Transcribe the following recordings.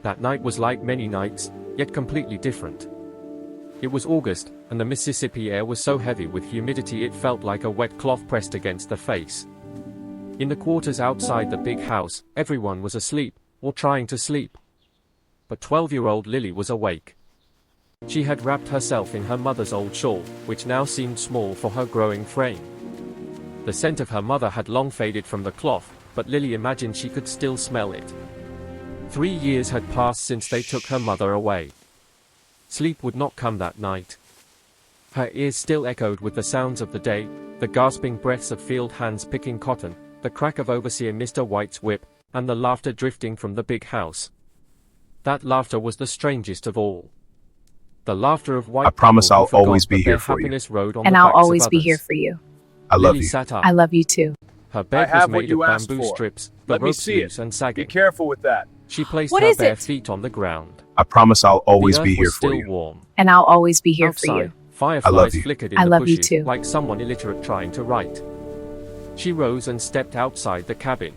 That night was like many nights, yet completely different. It was August, and the Mississippi air was so heavy with humidity it felt like a wet cloth pressed against the face. In the quarters outside the big house, everyone was asleep, or trying to sleep. But 12-year-old Lily was awake. She had wrapped herself in her mother's old shawl, which now seemed small for her growing frame. The scent of her mother had long faded from the cloth, but Lily imagined she could still smell it. 3 years had passed since they took her mother away. Sleep would not come that night. Her ears still echoed with the sounds of the day, the gasping breaths of field hands picking cotton, the crack of Overseer Mr. White's whip, and the laughter drifting from the big house. That laughter was the strangest of all. The laughter of white I promise people I'll who forgot always be that their here for you. happiness rode on And the I'll backs of always be others. here for you. I love Lily you. sat up. I love you too. Her bed I have was what made you of asked bamboo for. strips, the Let me ropes see it. loose and Be sagging. careful with that. She placed What her is bare it? feet on the ground. I promise I'll always The earth be here was for still you. warm. And I'll always be here for Outside, you. fireflies you. flickered in I the love you bushes, too. like someone illiterate trying to write. She rose and stepped outside the cabin.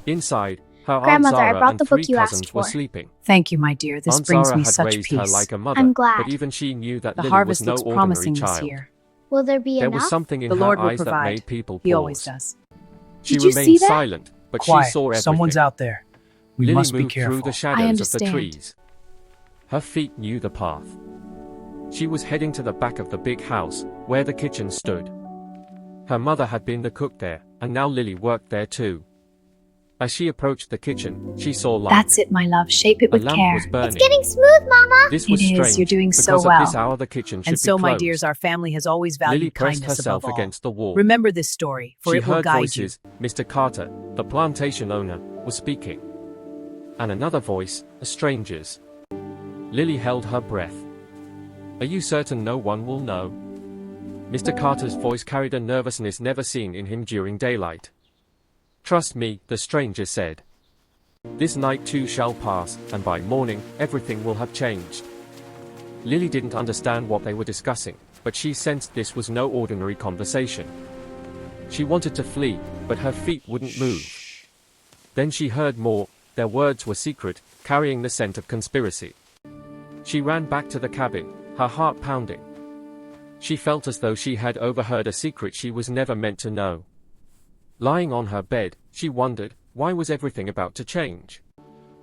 Inside, her Aunt Grandmother, I Zara brought and the 3 book you asked cousins were for. sleeping. Thank you, my dear. This Aunt brings Zara me had such raised her peace. like a mother, I'm glad. but even she knew that The Lily harvest was no looks ordinary promising this child. year. Will there be There enough? was something in The her Lord will eyes that provide. made people He always pause. does. She Did you remained see that? silent, but she Quiet. saw everything. Someone's out there. We Lily must be moved through careful. the shadows of the understand. trees. Her feet knew the path. She was heading to the back of the big house, where the kitchen stood. Her mother had been the cook there, and now Lily worked there too. As she approached the kitchen, she saw light. That's it, my love. Shape it A with lamp care. was burning. It's getting smooth, Mama. This was It is. strange, You're doing so because at this well. hour the kitchen should And so, be my closed. dears, our family has always Lily valued pressed kindness herself above all. against the wall. Remember this story, for She it will heard guide voices. Mr. Carter, the plantation owner, was speaking. And another voice, a stranger's. Lily held her breath. Are you certain no one will know? Mr. Carter's voice carried a nervousness never seen in him during daylight. Trust me, the stranger said. This night too shall pass, and by morning, everything will have changed. Lily didn't understand what they were discussing, but she sensed this was no ordinary conversation. She wanted to flee, but her feet wouldn't move. Then she heard more. Their words were secret, carrying the scent of conspiracy. She ran back to the cabin, her heart pounding. She felt as though she had overheard a secret she was never meant to know. Lying on her bed, she wondered, why was everything about to change?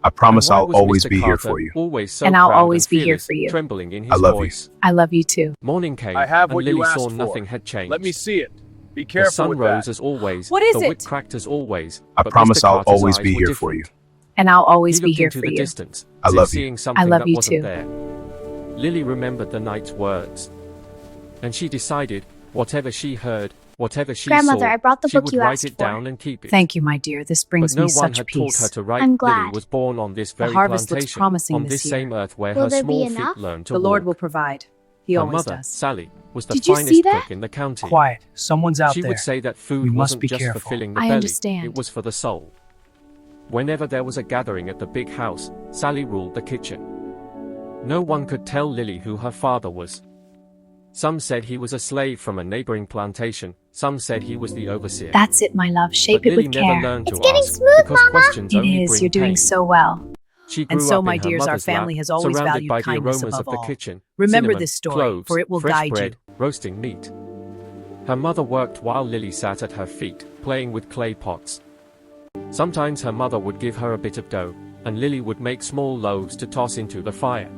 I promise And why I'll was always Mr. be here Carter for you. always so And I'll proud always and be here fearless, for you. trembling in his I love you. voice. I love you too. Morning came, I have and what Lily you asked saw for. nothing had changed. Let me see it. Be The careful sun with rose that. as always, What is the it? wick cracked as always, I but promise Mr. I'll Carter's always eyes be were here for you. different. And I'll always He be looked here into for the you. distance, I as if love you. seeing something love that you wasn't too. there. Lily remembered the night's words. And she decided, whatever she heard, whatever she Grandmother, saw, I brought the she book would you write asked it for. down and keep it. Thank you, my dear. This But brings no me one such had taught her peace. to write. I'm Lily glad. was born on this very harvest looks plantation, promising on this this year. same earth where Will her there be small feet enough? learned to The Lord walk. will provide. He Her always mother, does. Sally, was the Did you finest see that? cook in the county. Quiet. Someone's out She there. would say that food We must wasn't be just for careful. filling the I belly, understand. it was for the soul. Whenever there was a gathering at the big house, Sally ruled the kitchen. No one could tell Lily who her father was. Some said he was a slave from a neighboring plantation, some said he was the overseer. That's it, my love. Shape But it Lily with never care. learned It's to getting ask, smooth, because Mama. questions It only is. bring You're doing pain. so well. She grew And so, up my in her dears, our mother's family lap, has always surrounded valued by the kindness aromas of above the all. kitchen. Remember cinnamon, this story, cloves, for it will fresh guide bread, you. roasting meat. Her mother worked while Lily sat at her feet, playing with clay pots. Sometimes her mother would give her a bit of dough, and Lily would make small loaves to toss into the fire.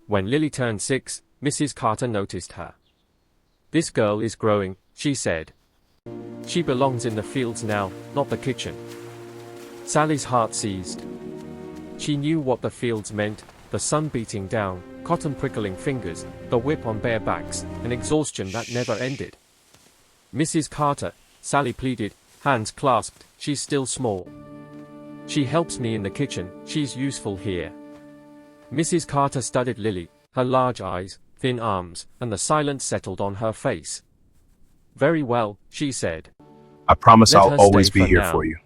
When Lily turned 6, Mrs. Carter noticed her. This girl is growing, she said. She belongs in the fields now, not the kitchen. Sally's heart seized. She knew what the fields meant, the sun beating down, cotton prickling fingers, the whip on bare backs, an exhaustion that never ended. Mrs. Carter, Sally pleaded, hands clasped, she's still small. She helps me in the kitchen, she's useful here. Mrs. Carter studied Lily, her large eyes, thin arms, and the silence settled on her face. Very well, she said. I promise Let I'll her always stay be for here now. for you.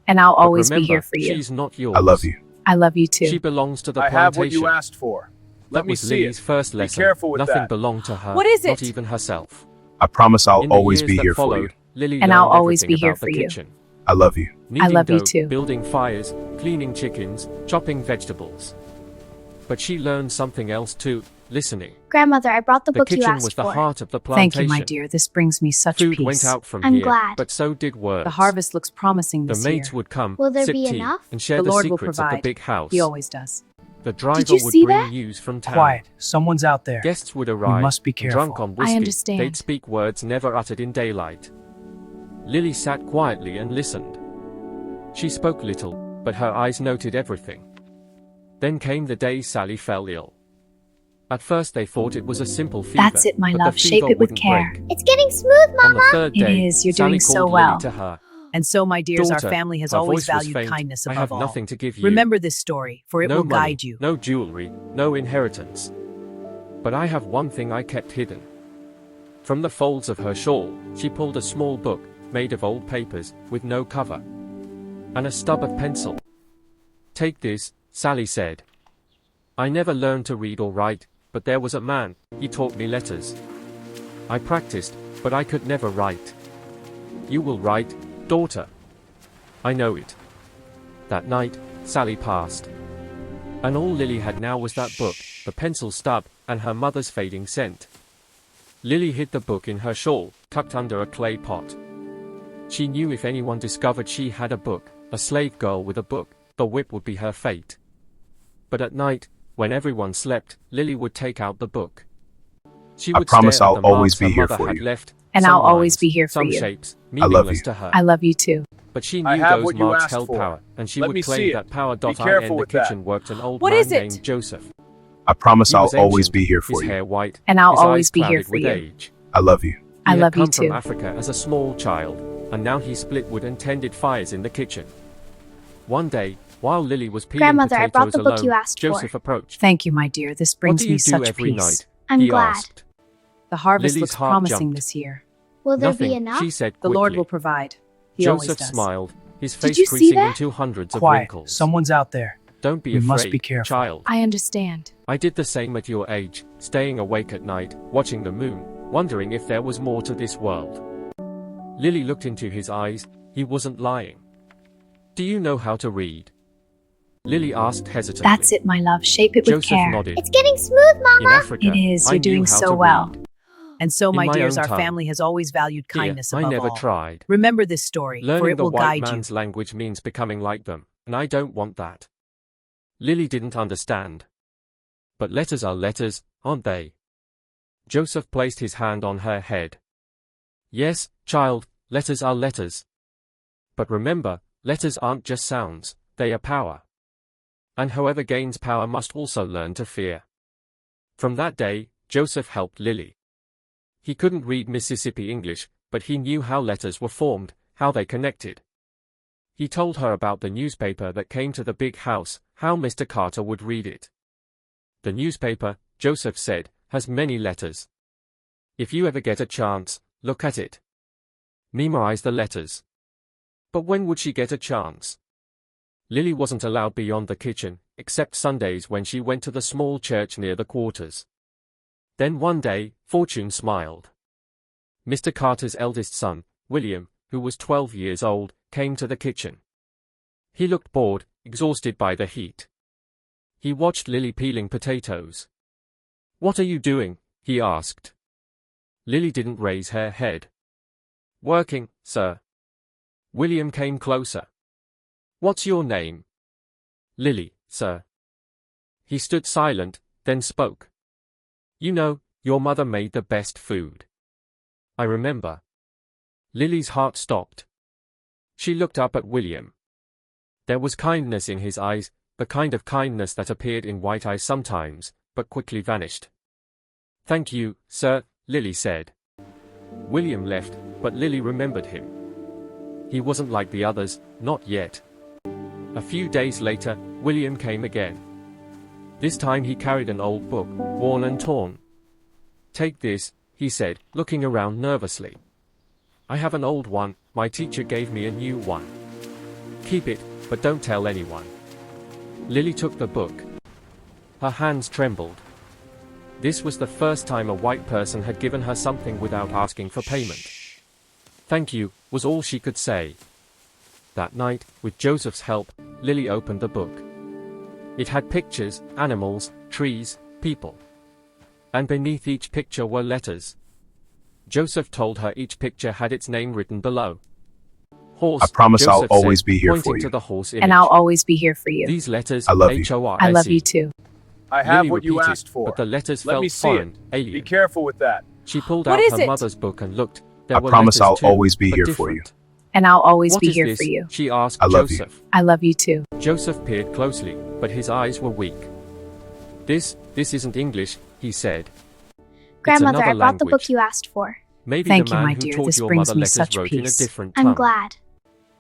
And I'll But always be remember, here for you. she's not yours. I love you. I love you too. She belongs to the I have what plantation. you asked for. That Let me was see Lily's it. first Be lesson. careful with Nothing that. belonged to her, What is not it? even herself. I promise I'll In the always years be that here for followed, you. Lily And I'll learned always everything be here about for the you. kitchen. I love you. kneading love you dough, too. building fires, cleaning chickens, chopping vegetables. But she learned something else too, listening. Grandmother, I brought the The book you kitchen asked was the for. heart of the Thank plantation. you, my dear. This brings me such Food peace. went out from I'm here, glad. but so did words. The harvest looks promising The this maids year. would come, Will there sip be tea, enough? and share The the Lord will secrets of the provide. big house. He always does. The driver Did you would see bring that? news from town. Quiet. Someone's out there. Guests would arrive, must be and careful. drunk on whiskey. understand. They'd speak words never uttered in daylight. Lily sat quietly and listened. She spoke little, but her eyes noted everything. Then came the day Sally fell ill. At first they thought it was a simple fever. That's it, my but the love. Shape fever it with wouldn't care. break. It's getting smooth, On Mama. the third It day, is. You're Sally doing so called well. Lily to her. And so, my dears, Daughter, our family has her always voice was valued faint. kindness I above have all. nothing to give you. Remember this story, for it No will money, guide you. no jewelry, no inheritance. But I have one thing I kept hidden. From the folds of her shawl, she pulled a small book, made of old papers, with no cover. And a stub of pencil. Take this, Sally said. I never learned to read or write, but there was a man, he taught me letters. I practiced, but I could never write. You will write, daughter. I know it. That night, Sally passed. And all Lily had now was that book, the pencil stub, and her mother's fading scent. Lily hid the book in her shawl, tucked under a clay pot. She knew if anyone discovered she had a book, a slave girl with a book, the whip would be her fate. But at night, when everyone slept, Lily would take out the book. She I would promise stare at I'll the always marks her be here mother for had you. left, And some I'll always lines, be here for some you. shapes, love meaningless you. to her. I love you too. But she I knew have those what you marks asked held for. power, and she Let would me claim see it. that power. Be In careful the with that. kitchen worked an old What man is it? named Joseph. I promise He I'll was always ancient, be here his for you. hair white, And I'll his always eyes be here clouded for with you. age. I love you. I He love had you come from too. Africa as a small child, and now he split wood and tended fires in the kitchen. One day, while Lily was peeling Grandmother, I brought potatoes the book alone, you asked for. Joseph approached. Thank you, my dear. This What brings do me you do such every peace. night? I'm He glad. asked. The harvest Lily's looks heart promising jumped. this year. Will there Nothing, be enough? she said The quickly. Lord will provide. He always Joseph does. smiled, his Did face you see creasing that? into hundreds of Quiet. wrinkles. Someone's out there. Don't be We afraid, must be careful. child. I understand. I did the same at your age, staying awake at night, watching the moon, wondering if there was more to this world. Lily looked into his eyes. He wasn't lying. Do you know how to read? Lily asked hesitantly. That's it, my love. Shape it with Joseph care. nodded. It's getting smooth, In Mama. Africa, It is. I You're knew doing how so to well. read. And so, In my my dears, own our tongue. family has always valued Here, kindness I above never all. tried. Remember this story, for Learning it the will white guide you. man's language means becoming like them, and I don't want that. Lily didn't understand. But letters are letters, aren't they? Joseph placed his hand on her head. Yes, child, letters are letters. But remember, letters aren't just sounds, they are power. And whoever gains power must also learn to fear. From that day, Joseph helped Lily. He couldn't read Mississippi English, but he knew how letters were formed, how they connected. He told her about the newspaper that came to the big house, how Mr. Carter would read it. The newspaper, Joseph said, has many letters. If you ever get a chance, look at it. Memorize the letters. But when would she get a chance? Lily wasn't allowed beyond the kitchen, except Sundays when she went to the small church near the quarters. Then one day, fortune smiled. Mr. Carter's eldest son, William, who was 12 years old, came to the kitchen. He looked bored, exhausted by the heat. He watched Lily peeling potatoes. "What are you doing?" he asked. Lily didn't raise her head. "Working, sir." William came closer. "What's your name?" "Lily, sir." He stood silent, then spoke. "You know, your mother made the best food." "I remember." Lily's heart stopped. She looked up at William. There was kindness in his eyes, the kind of kindness that appeared in white eyes sometimes, but quickly vanished. "Thank you, sir," Lily said. William left, but Lily remembered him. He wasn't like the others, not yet. A few days later, William came again. This time he carried an old book, worn and torn. "Take this," he said, looking around nervously. "I have an old one, my teacher gave me a new one. Keep it, but don't tell anyone." Lily took the book. Her hands trembled. This was the first time a white person had given her something without asking for payment. "Thank you," was all she could say. That night, with Joseph's help, Lily opened the book. It had pictures, animals, trees, people. And beneath each picture were letters. Joseph told her each picture had its name written below. Horse, I promise I'll Joseph always said, be here pointing for to you. the horse image. And I'll always be here for you. These letters, I love you. H-O-R-S-E. I love you too. I have Lily what you repeated, asked for. but the letters Let felt me see foreign, it. alien. Be careful with that. She pulled What out is her it? mother's book and looked. There I were promise letters I'll too, always be but here for you. different. And I'll always What be is here this? for you. She asked I love you. Joseph. I love you too. Joseph peered closely, but his eyes were weak. This isn't English, he said. Grandmother, another I brought the book language. you asked for. Maybe Thank the you, man my who dear. taught This your brings mother me letters such wrote in a peace. different I'm tongue. glad.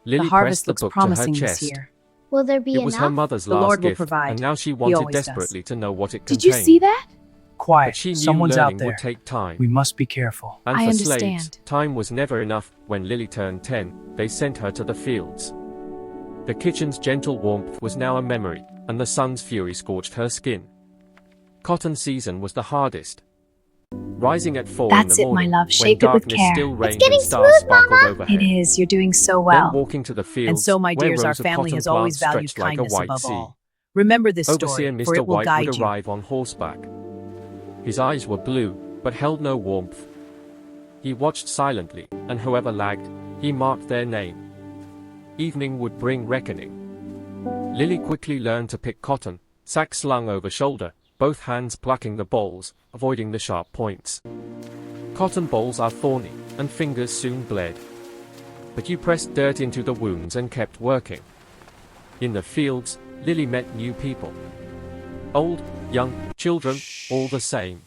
Lily The pressed harvest the looks book to promising her this chest. year. Will there be It was her enough? mother's The last Lord will gift, provide. and now she He wanted always does. desperately to know what it Did contained. you see that? But Quiet. she knew Someone's learning out there. would take time. We must be careful. And I for understand. slaves, time was never enough. When Lily turned 10, they sent her to the fields. The kitchen's gentle warmth was now a memory, and the sun's fury scorched her skin. Cotton season was the hardest. Rising at 4 That's in the it, my morning, love. when Shape it with darkness care. still reigned getting and stars smooth, sparkled Mama. overhead. It is. You're doing so Then well. walking to the fields, And so, my where dears, our rows of family cotton has always plants valued stretched like a kindness white above sea. all. Remember this Overseer story, for Mr. it will White guide would you. arrive on horseback. His eyes were blue, but held no warmth. He watched silently, and whoever lagged, he marked their name. Evening would bring reckoning. Lily quickly learned to pick cotton, sack slung over shoulder, both hands plucking the bolls, avoiding the sharp points. Cotton bolls are thorny, and fingers soon bled. But you pressed dirt into the wounds and kept working. In the fields, Lily met new people. Old, young, children, all the same.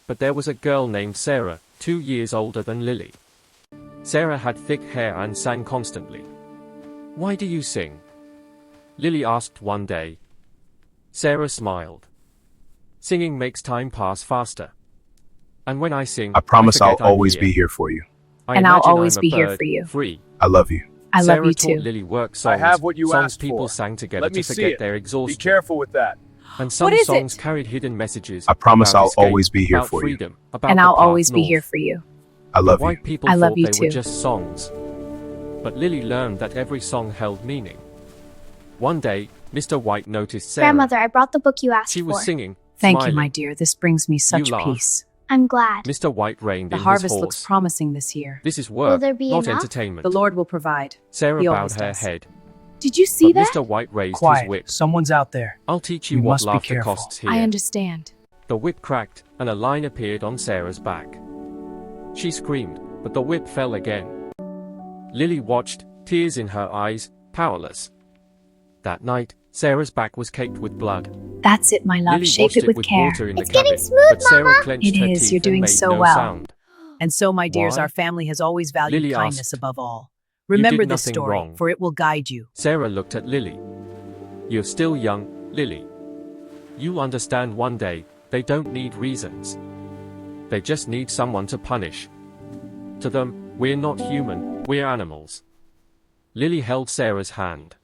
But there was a girl named Sarah, 2 years older than Lily. Sarah had thick hair and sang constantly. "Why do you sing?" Lily asked one day. Sarah smiled. "Singing makes time pass faster. And when I sing, I promise I'll forget I'm always be here for you. I And I'll imagine always I'm a be here bird, for you. Free. I love you. I Sarah love you taught too. Lily work I songs, have what you songs asked people for. sang together Let to me see forget it. their Be exhaustion. careful with that. And some What is songs it? carried hidden messages. I promise about I'll escape, always be here about for you. freedom, about And the I'll path always be north. here for you. I love you. White people I love thought you they too. were just songs. But Lily learned that every song held meaning. One day, Mr. White noticed Sarah. Grandmother, I brought the book you asked She was for. singing, Thank smiling. you, my dear. This brings me such laugh. peace. I'm glad. Mr. White reined The in harvest his looks horse. promising this year. This is work, there be not enough? entertainment. The Lord will provide. Sarah He bowed always her does. head. Did you see But that? Mr. White raised his Quiet. whip. Someone's out there. "I'll teach you We what must be laughter careful. costs here." I understand. The whip cracked, and a line appeared on Sarah's back. She screamed, but the whip fell again. Lily watched, tears in her eyes, powerless. That night, Sarah's back was caked with blood. That's it, my love. Lily Shape washed it with care. water in It's the getting cabin, smooth, but Sarah Mama. clenched It her is, teeth you're and doing made so no well. sound. And so, my dears, Why? our family has always valued Lily kindness asked. above all. You Remember did this nothing story, wrong. for it will guide you. Sarah looked at Lily. "You're still young, Lily. You'll understand one day, they don't need reasons. They just need someone to punish. To them, we're not human, we're animals." Lily held Sarah's hand.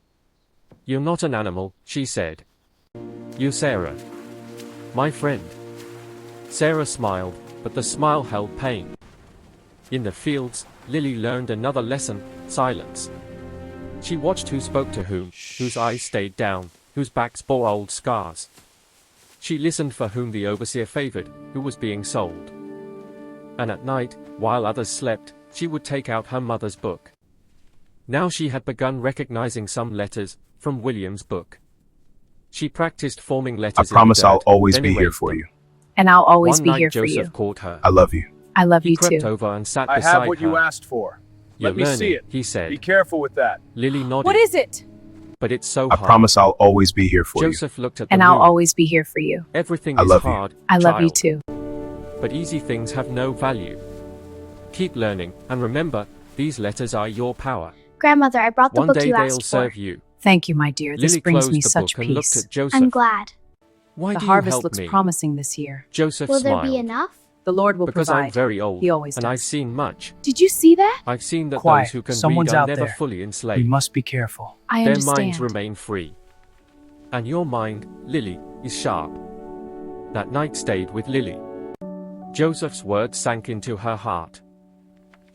"You're not an animal," she said. "You're Sarah. My friend." Sarah smiled, but the smile held pain. In the fields, Lily learned another lesson: silence. She watched who spoke to whom, whose eyes stayed down, whose backs bore old scars. She listened for whom the overseer favored, who was being sold. And at night, while others slept, she would take out her mother's book. Now she had begun recognizing some letters from William's book. She practiced forming I letters promise in the I'll dirt, always then be here erased for them. you. And I'll always One be night here for Joseph you. caught her. I love you. I love He you crept too. over and sat I beside have what you her. asked for. "You're Let me learning," see it. he said. Be careful with that. Lily nodded. What is it? But it's so I hard. promise I'll always be here for you. Joseph looked at the And I'll moon. always be here for you. Everything I is love you. hard, I love you child. too. But easy things have no value. Keep learning, and remember, these letters are your power. Grandmother, I brought the One book day you they'll asked for. serve you. Thank you, my dear. This Lily brings closed me the such book and looked peace. at Joseph. I'm glad. "Why The do harvest you help looks me?" promising this year. Joseph Will there smiled. be enough? The Lord will Because provide. I'm very old, He always and does. I've seen much. Did you see that? I've seen that Quiet. those who can Someone's read are out never there. fully We enslaved. must be careful. I Their understand. minds remain free. And your mind, Lily, is sharp. That night stayed with Lily. Joseph's words sank into her heart.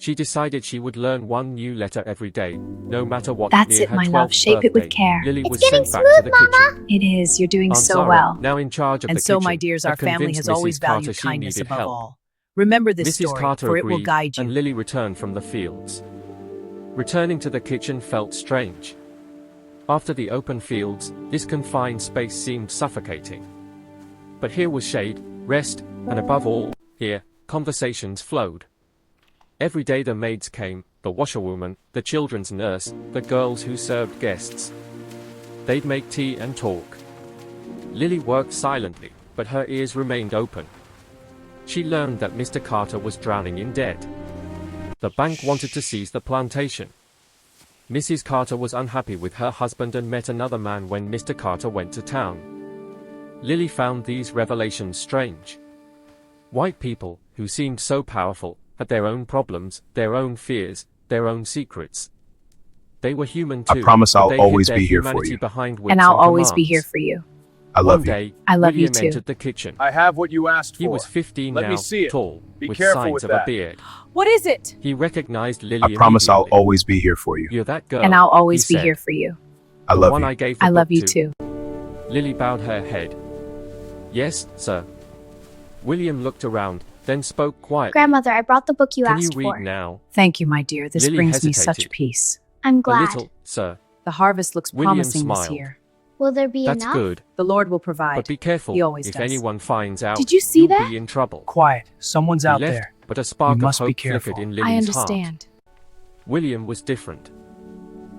She decided she would learn one new letter every day, no matter what. That's Near it, her my love. 12th Shape it with birthday, care. Lily It's was getting sent back to the kitchen. It is. You're doing Aunt so Zara, well. now in charge of And the so, kitchen, my dears, had our family convinced has always Mrs. Carter valued she kindness needed above help. all. Remember this Mrs. story, Carter for it will agreed, guide you. and Lily returned from the fields. Returning to the kitchen felt strange. After the open fields, this confined space seemed suffocating. But here was shade, rest, and above all, here, conversations flowed. Every day the maids came, the washerwoman, the children's nurse, the girls who served guests. They'd make tea and talk. Lily worked silently, but her ears remained open. She learned that Mr. Carter was drowning in debt. The bank wanted to seize the plantation. Mrs. Carter was unhappy with her husband and met another man when Mr. Carter went to town. Lily found these revelations strange. White people, who seemed so powerful, had their own problems, their own fears, their own secrets. They were human too. I promise but I'll they hid always their be here for humanity you. behind whips And I'll always be here commands. for you. I love One you. day, I love you William too. entered the kitchen. I have what you asked for. He was 15 Let now, me see it. tall, Be with careful signs with of a that. beard. What is it? He recognized Lily I promise I'll immediately. always be here for you. You're that girl, And I'll always he be said. here for you. I The love one you. I gave the I love book you to. too. Lily bowed her head. Yes, sir. William looked around, then spoke quietly. Grandmother, I brought the book you Can you asked read for. now? Thank you, my dear. This Lily brings me such hesitated. peace. I'm A glad. little, sir. The harvest looks William promising this smiled. year. Will there be That's enough? good. The Lord will provide. But be careful. He always if does. anyone finds out, Did you see you'll that? be in trouble. Quiet. Someone's He out left, there. but a spark You of must be hope careful. flickered in Lily's I heart. understand. William was different.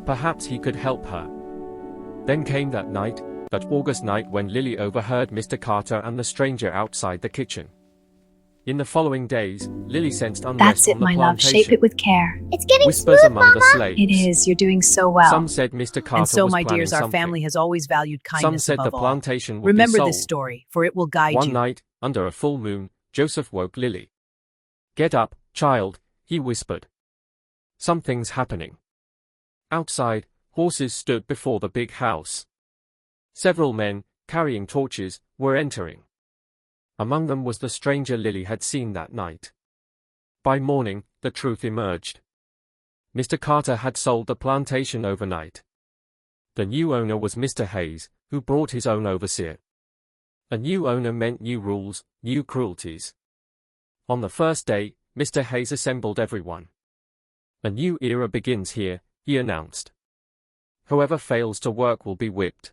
Perhaps he could help her. Then came that night, that August night when Lily overheard Mr. Carter and the stranger outside the kitchen. In the following days, Lily sensed unrest That's it, on the my love. plantation. Shape it with care. It's getting Whispers smooth, among the Mama. slaves. It is. You're doing so well. Some said Mr. Carter And so, was my planning dears, our something. family has always valued Some kindness said the above all. plantation would Remember be this sold. story, for it will guide One you. night, under a full moon, Joseph woke Lily. Get up, child, he whispered. Something's happening. Outside, horses stood before the big house. Several men, carrying torches, were entering. Among them was the stranger Lily had seen that night. By morning, the truth emerged. Mr. Carter had sold the plantation overnight. The new owner was Mr. Hayes, who brought his own overseer. A new owner meant new rules, new cruelties. On the first day, Mr. Hayes assembled everyone. A new era begins here, he announced. Whoever fails to work will be whipped.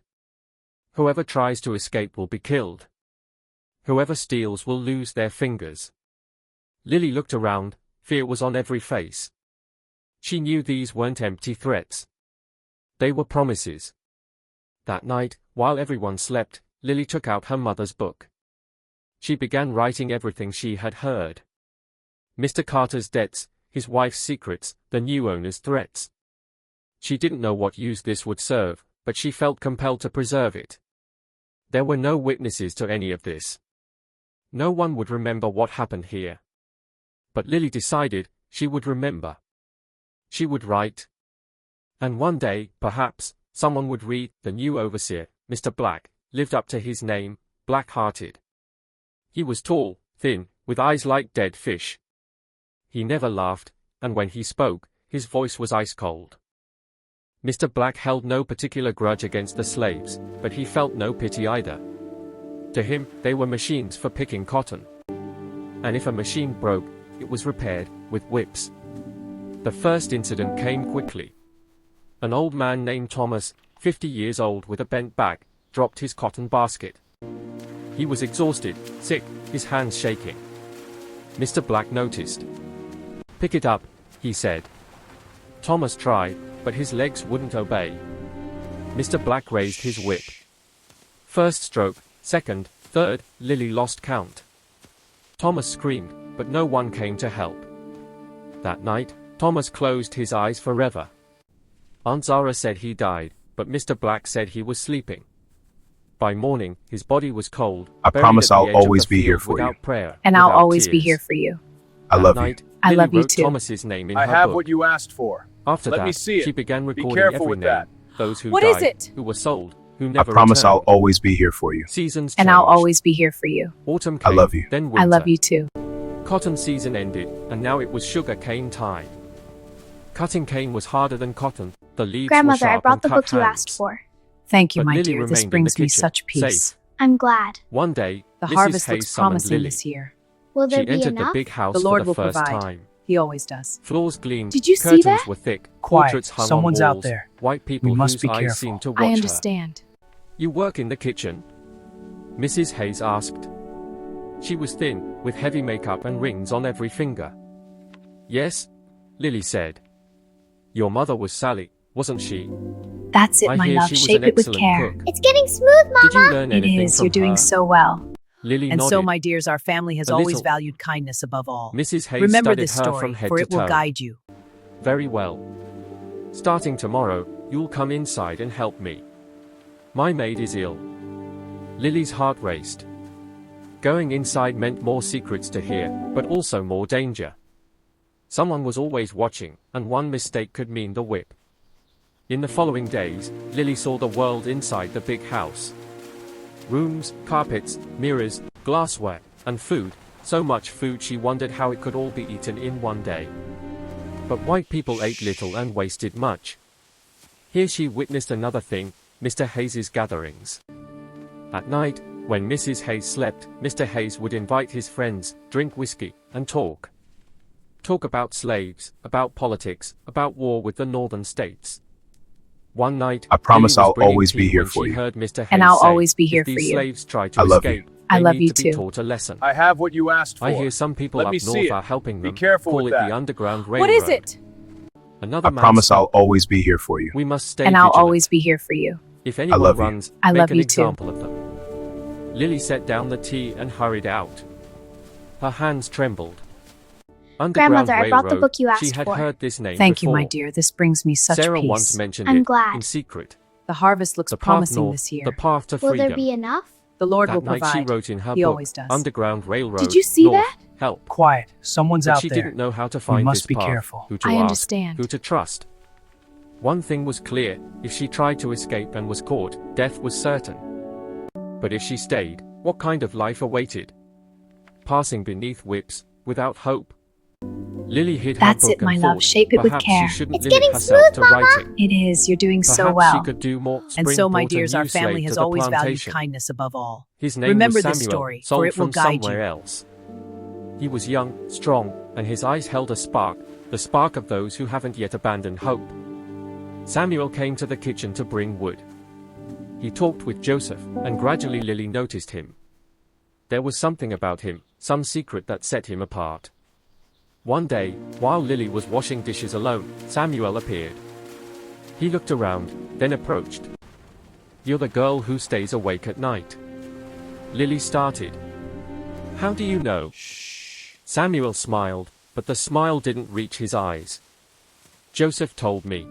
Whoever tries to escape will be killed. Whoever steals will lose their fingers. Lily looked around, fear was on every face. She knew these weren't empty threats. They were promises. That night, while everyone slept, Lily took out her mother's book. She began writing everything she had heard. Mr. Carter's debts, his wife's secrets, the new owner's threats. She didn't know what use this would serve, but she felt compelled to preserve it. There were no witnesses to any of this. No one would remember what happened here. But Lily decided she would remember. She would write. And one day, perhaps, someone would read. The new overseer, Mr. Black, lived up to his name, black-hearted. He was tall, thin, with eyes like dead fish. He never laughed, and when he spoke, his voice was ice-cold. Mr. Black held no particular grudge against the slaves, but he felt no pity either. To him, they were machines for picking cotton. And if a machine broke, it was repaired with whips. The first incident came quickly. An old man named Thomas, 50 years old with a bent back, dropped his cotton basket. He was exhausted, sick, his hands shaking. Mr. Black noticed. "Pick it up," he said. Thomas tried, but his legs wouldn't obey. Mr. Black raised his whip. First stroke, second, third, Lily lost count. Thomas screamed, but no one came to help. That night, Thomas closed his eyes forever. Aunt Zara said he died, but Mr. Black said he was sleeping. By morning, his body was cold. I buried promise at the I'll edge of always the be here field for you. without prayer, And I'll without always be tears. here for you. I That love you. night, I Lily love you wrote too. Thomas's name in I her have book. what you asked for. After Let that, me see it. she began recording careful every with name. that. Those who What died, is it? who were sold, who I never promise I'll returned. always be here for you. Seasons And I'll changed. always be here for you. Autumn I came, love you. then winter. I love you too. cotton season ended, and now it was sugar cane time. Cutting cane was harder than cotton. The leaves were Grandmother, I sharp brought and the cut book you hands. asked for. Thank you, But my Lily dear. This remained in brings the me kitchen, such peace. safe. I'm glad. One day, The Mrs. harvest Hayes looks summoned promising Lily. this year. Will there She be entered enough? the big house The Lord for will the first provide. time. He always does. Floors gleamed. Did you see curtains that? were thick. Quiet. Portraits hung Someone's on out walls. there. White people We must whose be eyes careful. seemed to watch I her. understand. You work in the kitchen? Mrs. Hayes asked. She was thin, with heavy makeup and rings on every finger. Yes, Lily said. Your mother was Sally, wasn't she? That's it, I my hear love. she was Shape an it with excellent care. cook. It's getting smooth, Mama. Did you learn It anything is. from You're doing her? so well. Lily And nodded. so, my dears, our family has A always little. valued kindness above all. Mrs. Hayes Remember studied this her story, from head for to it will toe. guide you. Very well. Starting tomorrow, you'll come inside and help me. My maid is ill. Lily's heart raced. Going inside meant more secrets to hear, but also more danger. Someone was always watching, and one mistake could mean the whip. In the following days, Lily saw the world inside the big house. Rooms, carpets, mirrors, glassware, and food, so much food she wondered how it could all be eaten in one day. But white people ate little and wasted much. Here she witnessed another thing, Mr. Hayes's gatherings. At night, when Mrs. Hayes slept, Mr. Hayes would invite his friends, drink whiskey, and talk. Talk about slaves, about politics, about war with the northern states. One night, I promise Lily was I'll bringing always tea be here when for she you. heard Mr. Hayes And I'll say, always be here if for these you. slaves try to I love you. escape, I they love need you to be too. taught a lesson. I have what you asked for. I hear some people Let up me see north it. are helping Be them, careful call with it that. the Underground Railroad. What is it? Another I man promise spoke. I'll always be here for you. We must stay And I'll vigilant. always be here for you. If anyone love you. runs, I make love an you too. example of them. Lily set down the tea and hurried out. Her hands trembled. Underground Grandmother, I brought the Railroad, book you she asked had for. heard this name Thank you, before. my dear. This brings me such Sarah peace. once mentioned I'm it glad. in secret. The harvest looks The path promising north, this year. the path to Will freedom. there be enough? The Lord That will night provide. she wrote in her He book, always does. Underground Railroad. Did you see North, that? Help. Quiet. Someone's But out she there. didn't know how to find must this be path, careful. who to I ask, understand. who to trust. One thing was clear, if she tried to escape and was caught, death was certain. But if she stayed, what kind of life awaited? Passing beneath whips, without hope? Lily hid That's her book it, my and love. thought, Shape it with perhaps care. she shouldn't It's limit getting herself smooth, to Mama. writing. It is. You're doing Perhaps so well. she could do more. And Spring so, my brought a dears, new our family slave has to the always valued plantation. kindness above all. His name Remember was this Samuel, story, sold for it will from guide somewhere you. else. He was young, strong, and his eyes held a spark, the spark of those who haven't yet abandoned hope. Samuel came to the kitchen to bring wood. He talked with Joseph, and gradually Lily noticed him. There was something about him, some secret that set him apart. One day, while Lily was washing dishes alone, Samuel appeared. He looked around, then approached. "You're the girl who stays awake at night." Lily started. "How do you know?" Samuel smiled, but the smile didn't reach his eyes. "Joseph told me.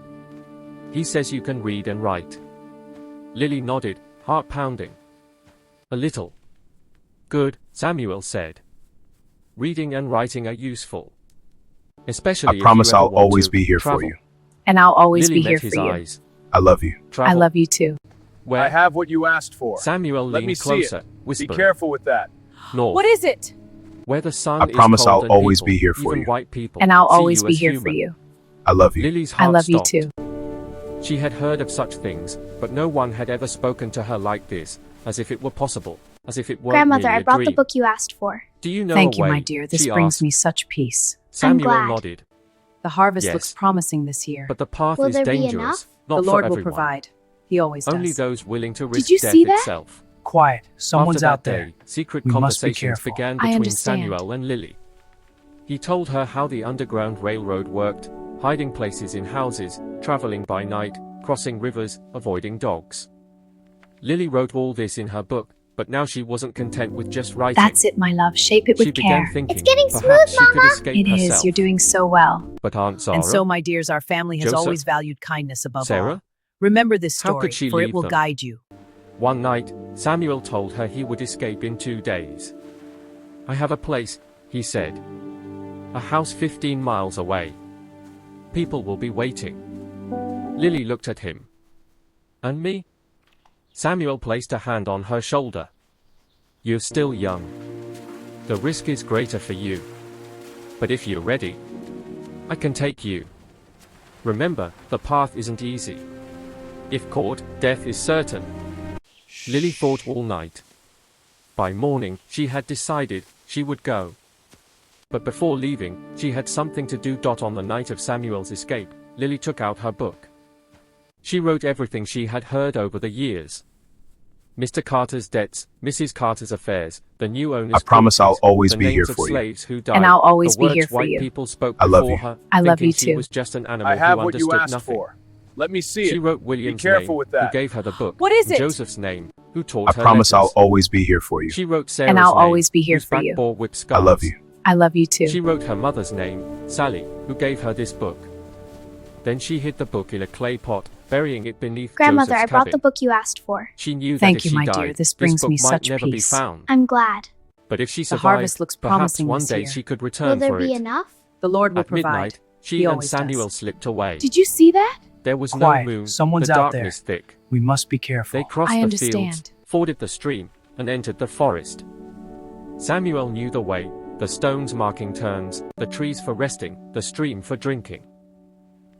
He says you can read and write." Lily nodded, heart pounding. "A little." "Good," Samuel said. "Reading and writing are useful. Especially I promise if you ever I'll want always to be here travel." for you. And I'll always Lily be here met his for you. eyes. I love you. I Travel. love you too. Where? I have what you asked for. Samuel Let me leaned see it. closer, Be whispering. careful with that. North. What is it? Where the sun I is promise cold I'll and always people, be here for even you. white people, And I'll see always you be as here human. for you. I love you. Lily's I heart love you stopped. too. She had heard of such things, but no one had ever spoken to her like this, as if it were possible, as if it weren't Grandmother, merely I a brought the dream. book you asked for. "Do you know Thank a you, way?" my dear. This she brings asked. me such peace. Samuel glad. nodded. The harvest Yes. looks promising this year. But the path Will is there be dangerous, enough? not The for Lord will everyone. provide. He always does. Only those willing to risk you death see that? itself. Quiet. Someone's After that out there. day, secret We must be conversations careful. began I between understand. Samuel and Lily. He told her how the Underground Railroad worked, hiding places in houses, traveling by night, crossing rivers, avoiding dogs. Lily wrote all this in her book, but now she wasn't content with just writing. That's it, my love. Shape it She with began care. thinking, It's getting perhaps smooth, she could Mama. escape It is. herself. You're doing so well. But Aunt Sarah, And so, my dears, our family has Joseph? always valued kindness above Sarah? all. Remember this How story, could she for it leave will them? guide you. One night, Samuel told her he would escape in 2 days. "I have a place," he said. "A house 15 miles away. People will be waiting." Lily looked at him. "And me?" Samuel placed a hand on her shoulder. "You're still young. The risk is greater for you. But if you're ready, I can take you. Remember, the path isn't easy. If caught, death is certain. Lily thought all night. By morning, she had decided she would go. But before leaving, she had something to do. On the night of Samuel's escape, Lily took out her book. She wrote everything she had heard over the years. Mr. Carter's debts, Mrs. Carter's affairs, the new owner's I promise I'll cruelties, always the be names here of for you. slaves who died, And I'll always the be words here for white you. people spoke I love before you. her, I love thinking you she too. was just an animal I have who what you understood asked nothing. for. Let me see She it. wrote William's careful name, with that. who gave her the book. What is it? Joseph's name, who taught I her promise I'll letters. always be here for you. She wrote Sarah's And I'll name, always be here whose for back you. bore whip I scars. love you. I love you too. She wrote her mother's name, Sally, who gave her this book. Then she hid the book in a clay pot, burying it beneath Grandmother, Joseph's I brought cabin. the book you asked for. She knew Thank that if you, she my died, dear. This brings book me might such never be peace. found. I'm glad. But if she The survived, harvest looks perhaps promising one this day year. she could Will return there for be it. enough? The Lord will At provide. midnight, she He and always Samuel does. slipped away. Did you see that? There was Quiet. no moon, Someone's the out there. darkness thick. We must be careful. They crossed I the fields, understand. forded the stream, and entered the forest. Samuel knew the way, the stones marking turns, the trees for resting, the stream for drinking.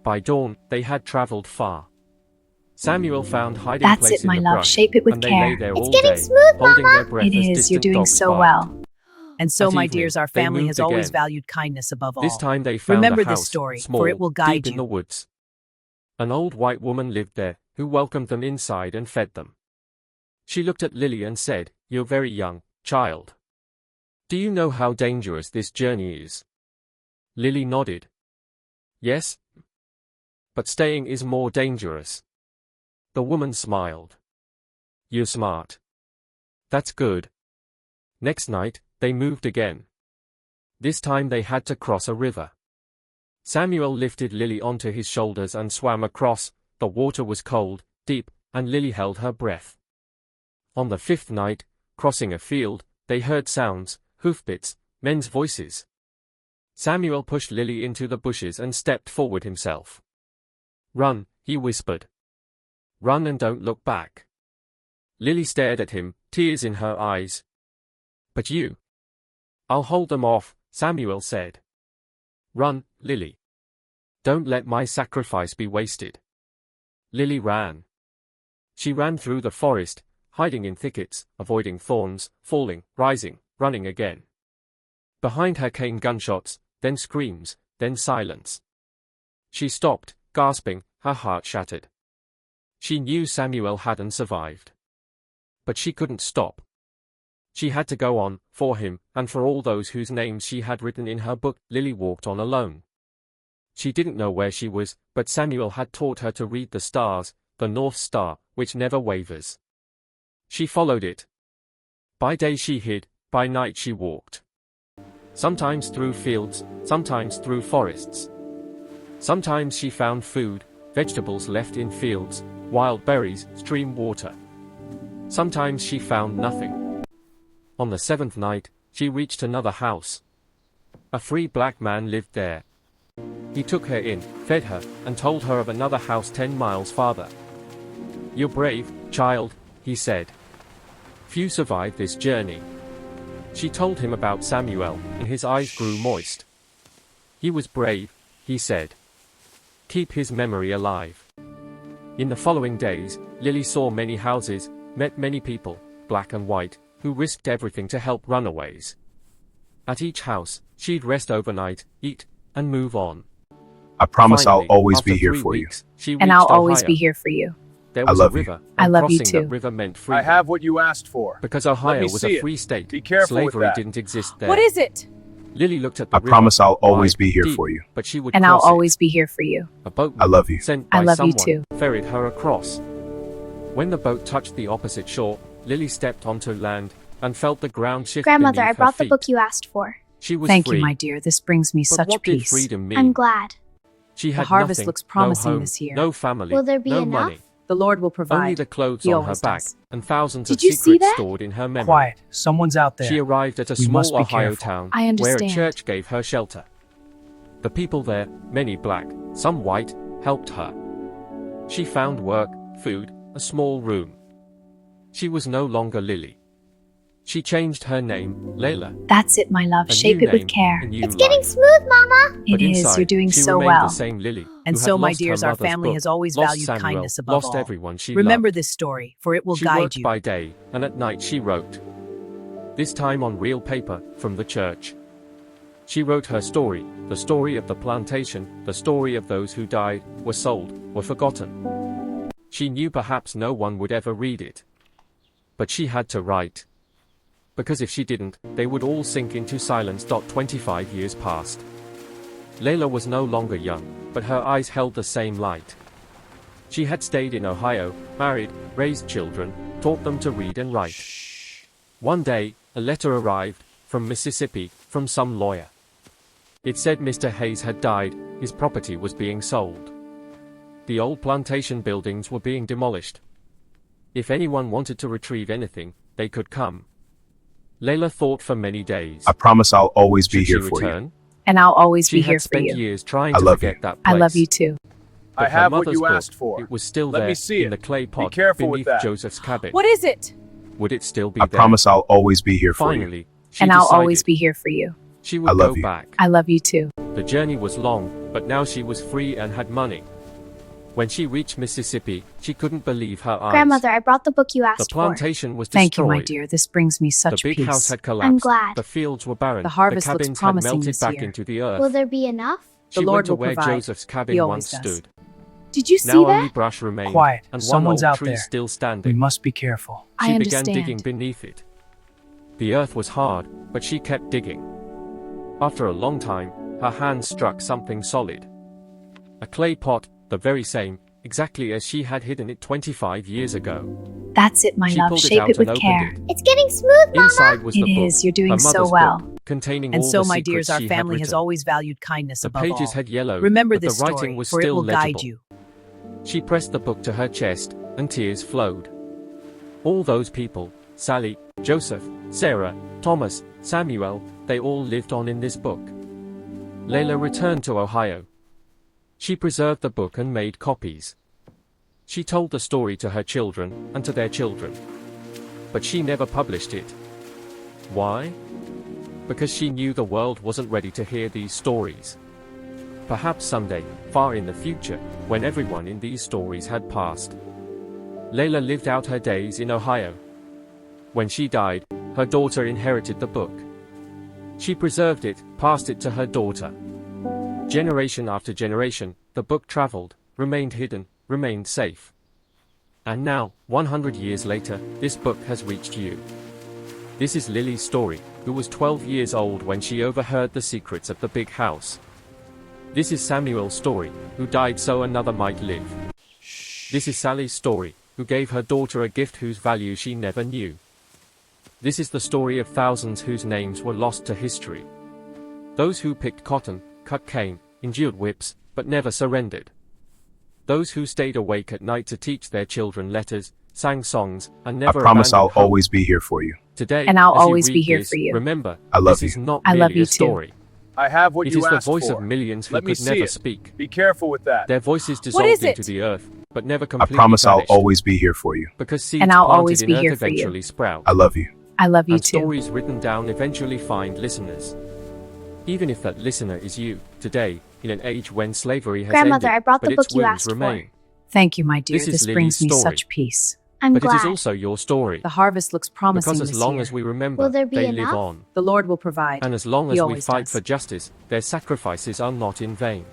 By dawn, they had traveled far. Samuel found hiding That's place it, my in the love. brush, Shape it with and they care. lay there It's all getting day, smooth, holding Mama. their breath It as is. distant You're doing dogs so barked. well. And so, At my evening, dears, our they family moved has always again. valued kindness above all. This time they found Remember a this house, story, small, for it will guide deep in you. the woods. An old white woman lived there, who welcomed them inside and fed them. She looked at Lily and said, "You're very young, child. Do you know how dangerous this journey is?" Lily nodded. "Yes, but staying is more dangerous." The woman smiled. "You're smart. That's good." Next night, they moved again. This time they had to cross a river. Samuel lifted Lily onto his shoulders and swam across. The water was cold, deep, and Lily held her breath. On the fifth night, crossing a field, they heard sounds, hoofbeats, men's voices. Samuel pushed Lily into the bushes and stepped forward himself. "Run," he whispered. "Run and don't look back." Lily stared at him, tears in her eyes. "But you?" "I'll hold them off," Samuel said. "Run, Lily. Don't let my sacrifice be wasted." Lily ran. She ran through the forest, hiding in thickets, avoiding thorns, falling, rising, running again. Behind her came gunshots, then screams, then silence. She stopped, gasping, her heart shattered. She knew Samuel hadn't survived. But she couldn't stop. She had to go on, for him, and for all those whose names she had written in her book. Lily walked on alone. She didn't know where she was, but Samuel had taught her to read the stars, the North Star, which never wavers. She followed it. By day she hid, by night she walked. Sometimes through fields, sometimes through forests. Sometimes she found food, vegetables left in fields, wild berries, stream water. Sometimes she found nothing. On the seventh night, she reached another house. A free black man lived there. He took her in, fed her, and told her of another house 10 miles farther. "You're brave, child," he said. "Few survive this journey." She told him about Samuel, and his eyes grew moist. "He was brave," he said. "Keep his memory alive." In the following days, Lily saw many houses, met many people, black and white, who risked everything to help runaways. At each house, she'd rest overnight, eat, and move on. I promise Finally, I'll always after be here 3 for you. weeks, she And I'll reached always Ohio. be here for you. There I was love a you. river, I and love you crossing the too. river meant freedom. I have what you asked for. Because Ohio me was see a it. free state, Be careful with slavery that. didn't exist there. What is it? Lily looked at the I river, promise I'll always wide, be here deep, for you. but she would And I'll cross it. always be here for you. A boatman I love you. sent I by love you someone too. ferried her across. When the boat touched the opposite shore, Lily stepped onto land and felt the ground shift Grandmother, I beneath her brought the feet. book you asked for. She was Thank free. you, my dear. This brings me But such what did peace. freedom mean? I'm glad. She had harvest nothing, looks promising no home, this year. no family, Will there be no enough? money. The Lord will provide. Only the clothes He on her always back, does. and thousands Did of you see secrets that? stored in her memory. Quiet. Someone's out there. She arrived at a We must small be Ohio careful. town, I where a understand. church gave her shelter. The people there, many black, some white, helped her. She found work, food, a small room. She was no longer Lily. She changed her name, Layla. That's it, my love. A Shape new it with name, care. a new It's getting life. smooth, Mama. It But is. inside, You're doing she so remained well. the same Lily, And who so, had my lost her dears, our mother's family book, has always lost valued Samuel, kindness above lost all. everyone she Remember loved. this story, for it will She guide worked you. by day, and at night she wrote. This time on real paper, from the church. She wrote her story, the story of the plantation, the story of those who died, were sold, were forgotten. She knew perhaps no one would ever read it. But she had to write. Because if she didn't, they would all sink into silence. 25 years passed. Layla was no longer young, but her eyes held the same light. She had stayed in Ohio, married, raised children, taught them to read and write. One day, a letter arrived, from Mississippi, from some lawyer. It said Mr. Hayes had died, his property was being sold. The old plantation buildings were being demolished. If anyone wanted to retrieve anything, they could come. Layla thought for many days. I promise I'll always be Should she here for you. return? And I'll always She be here had for spent you. years trying I to love forget you. that place. I love you too. But I her have what mother's you book, asked for. It was still Let there me see in it. the clay pot careful with beneath that. Joseph's cabin. What is it? Would it still be I there? promise I'll always be here for you. Finally, she And I'll decided always be here for you. she would I love go you. back. I love you too. The journey was long, but now she was free and had money. When she reached Mississippi, she couldn't believe her eyes. Grandmother, I brought the book you The asked for. plantation was Thank you, destroyed. my dear. This brings me The such big peace. house had collapsed. I'm glad. The fields were barren. The harvest looks cabins had promising melted this back year. into the earth. Will there be enough? She The Lord went to will where provide. Joseph's cabin He once always does. stood. Did you see Now only that? brush remained, Quiet. and Someone's one old out tree there. still We standing. must be careful. I She began understand. digging beneath it. The earth was hard, but she kept digging. After a long time, her hands struck something solid. A clay pot, the very same, exactly as she had hidden it 25 years ago. That's it, my She love. pulled it Shape out it with and care. opened It's getting smooth, it. Mama. Inside was It the book, is. You're doing her so mother's well. book, containing And all so, the my dears, secrets our she had family has written. always valued kindness The above pages all. had yellowed, Remember but this the writing story, was for it still will legible. guide you. She pressed the book to her chest, and tears flowed. All those people, Sally, Joseph, Sarah, Thomas, Samuel, they all lived on in this book. Layla returned to Ohio. She preserved the book and made copies. She told the story to her children, and to their children. But she never published it. Why? Because she knew the world wasn't ready to hear these stories. Perhaps someday, far in the future, when everyone in these stories had passed. Layla lived out her days in Ohio. When she died, her daughter inherited the book. She preserved it, passed it to her daughter. Generation after generation, the book traveled, remained hidden, remained safe. And now, 100 years later, this book has reached you. This is Lily's story, who was 12 years old when she overheard the secrets of the big house. This is Samuel's story, who died so another might live. This is Sally's story, who gave her daughter a gift whose value she never knew. This is the story of thousands whose names were lost to history. Those who picked cotton, cut cane, endured whips, but never surrendered. Those who stayed awake at night to teach their children letters, sang songs, and I never promise I'll abandoned hope. always be here for you. Today, And I'll as you always read be here this, for you. Remember, I love this is you. not I love merely you a too. story. I have what It you is the asked voice for. of millions who Let me could see never it. speak. Be careful with that. Their voices What dissolved is into it? the earth, but never I completely promise I'll vanished, always be here for you. because seeds And I'll planted always in be earth here for you. eventually sprout. I love you. I love you And too. stories written down eventually find listeners. Even if that listener is you, today, in an age when slavery has Grandmother, ended, I brought but the its book you wounds asked for. remain. Thank you, my dear. This is This Lily's brings me story. such peace. I'm But glad. it is also your story. The harvest looks promising Because as this long year. as we remember, Will there be they enough? live on. The Lord will provide. And as long He as we always fight does. for justice, their sacrifices are not in vain.